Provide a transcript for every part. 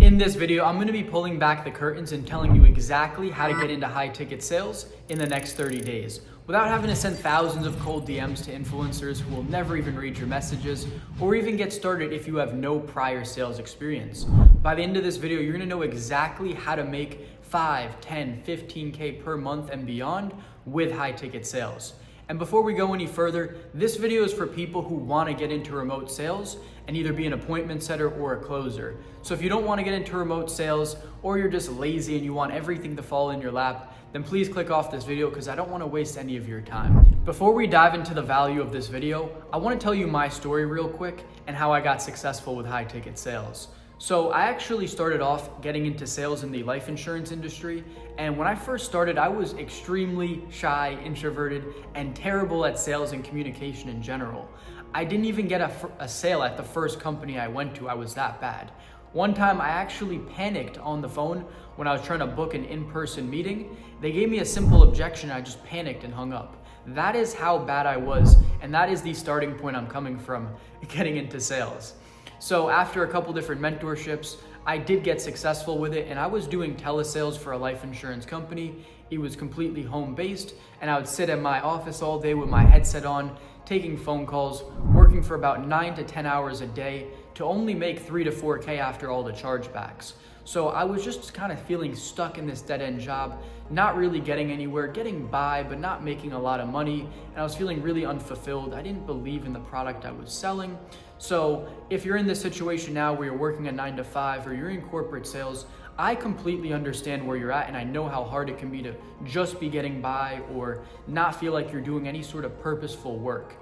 In this video, I'm going to be pulling back the curtains and telling you exactly how to get into high ticket sales in the next 30 days without having to send thousands of cold DMs to influencers who will never even read your messages or even get started if you have no prior sales experience. By the end of this video, you're going to know exactly how to make 5, 10, 15K per month and beyond with high ticket sales. And before we go any further, this video is for people who want to get into remote sales and either be an appointment setter or a closer. So if you don't want to get into remote sales or you're just lazy and you want everything to fall in your lap, then please click off this video because I don't want to waste any of your time. Before we dive into the value of this video, I want to tell you my story real quick and how I got successful with high ticket sales. So I actually started off getting into sales in the life insurance industry. And when I first started, I was extremely shy, introverted, and terrible at sales and communication in general. I didn't even get a sale at the first company I went to. I was that bad. One time I actually panicked on the phone when I was trying to book an in-person meeting. They gave me a simple objection. I just panicked and hung up. That is how bad I was. And that is the starting point I'm coming from getting into sales. So after a couple different mentorships, I did get successful with it, and I was doing telesales for a life insurance company. It was completely home-based, and I would sit in my office all day with my headset on, taking phone calls, working for about 9 to 10 hours a day to only make 3 to 4K after all the chargebacks. So I was just kind of feeling stuck in this dead-end job, not really getting anywhere, getting by, but not making a lot of money, and I was feeling really unfulfilled. I didn't believe in the product I was selling. So if you're in this situation now where you're working a 9 to 5 or you're in corporate sales, I completely understand where you're at, and I know how hard it can be to just be getting by or not feel like you're doing any sort of purposeful work.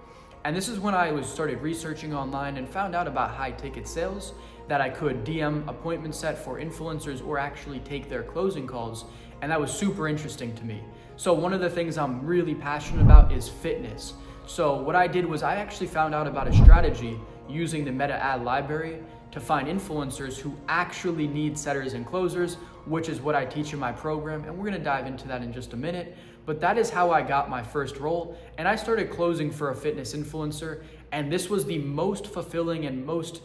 And this is when I started researching online and found out about high ticket sales, that I could DM appointment set for influencers or actually take their closing calls. And that was super interesting to me. So one of the things I'm really passionate about is fitness. So what I did was I actually found out about a strategy using the Meta Ad Library to find influencers who actually need setters and closers, which is what I teach in my program. And we're gonna dive into that in just a minute. But that is how I got my first role. And I started closing for a fitness influencer. And this was the most fulfilling and most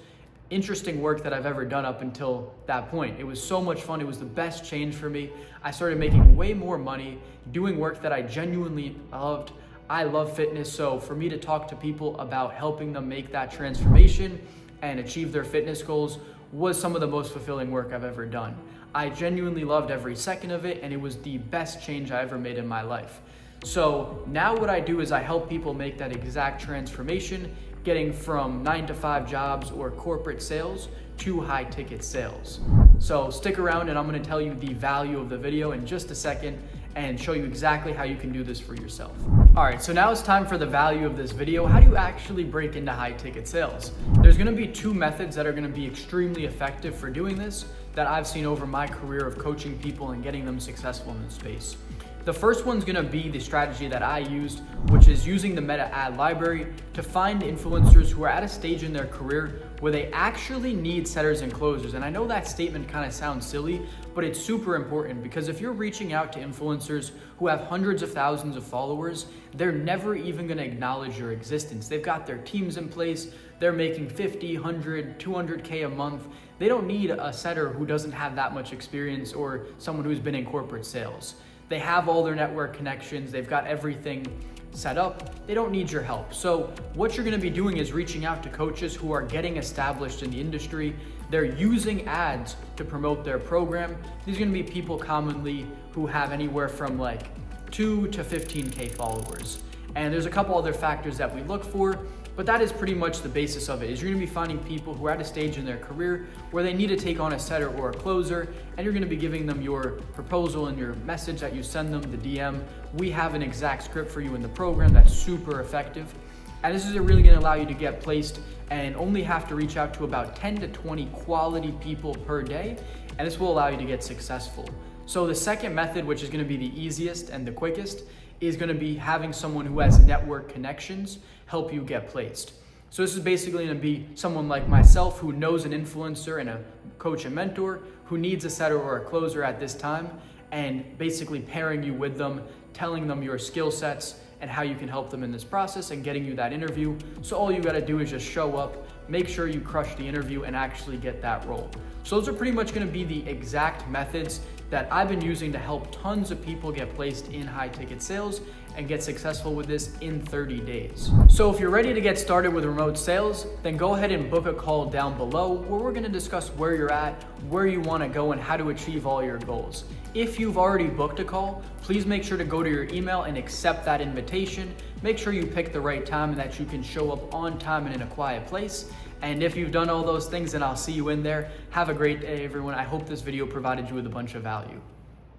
interesting work that I've ever done up until that point. It was so much fun. It was the best change for me. I started making way more money, doing work that I genuinely loved. I love fitness, so for me to talk to people about helping them make that transformation and achieve their fitness goals was some of the most fulfilling work I've ever done. I genuinely loved every second of it, and it was the best change I ever made in my life. So now what I do is I help people make that exact transformation, getting from 9 to 5 jobs or corporate sales to high ticket sales. So stick around and I'm gonna tell you the value of the video in just a second and show you exactly how you can do this for yourself. All right, so now it's time for the value of this video. How do you actually break into high ticket sales? There's gonna be 2 methods that are gonna be extremely effective for doing this that I've seen over my career of coaching people and getting them successful in this space. The first one's gonna be the strategy that I used, which is using the Meta Ad Library to find influencers who are at a stage in their career where they actually need setters and closers. And I know that statement kind of sounds silly, but it's super important because if you're reaching out to influencers who have hundreds of thousands of followers, they're never even gonna acknowledge your existence. They've got their teams in place, they're making 50, 100, 200K a month. They don't need a setter who doesn't have that much experience or someone who's been in corporate sales. They have all their network connections, they've got everything set up, they don't need your help. So what you're gonna be doing is reaching out to coaches who are getting established in the industry. They're using ads to promote their program. These are gonna be people commonly who have anywhere from like 2 to 15K followers. And there's a couple other factors that we look for, but that is pretty much the basis of it, is you're gonna be finding people who are at a stage in their career where they need to take on a setter or a closer, and you're gonna be giving them your proposal and your message that you send them, the DM. We have an exact script for you in the program that's super effective. And this is really gonna allow you to get placed and only have to reach out to about 10 to 20 quality people per day, and this will allow you to get successful. So the second method, which is gonna be the easiest and the quickest, is gonna be having someone who has network connections help you get placed. So this is basically gonna be someone like myself who knows an influencer and a coach and mentor who needs a setter or a closer at this time, and basically pairing you with them, telling them your skill sets and how you can help them in this process and getting you that interview. So all you gotta do is just show up, make sure you crush the interview and actually get that role. So those are pretty much going to be the exact methods that I've been using to help tons of people get placed in high ticket sales and get successful with this in 30 days. So if you're ready to get started with remote sales, then go ahead and book a call down below where we're going to discuss where you're at, where you want to go, and how to achieve all your goals. If you've already booked a call, please make sure to go to your email and accept that invitation. Make sure you pick the right time and that you can show up on time and in a quiet place. And if you've done all those things, then I'll see you in there. Have a great day, everyone. I hope this video provided you with a bunch of value.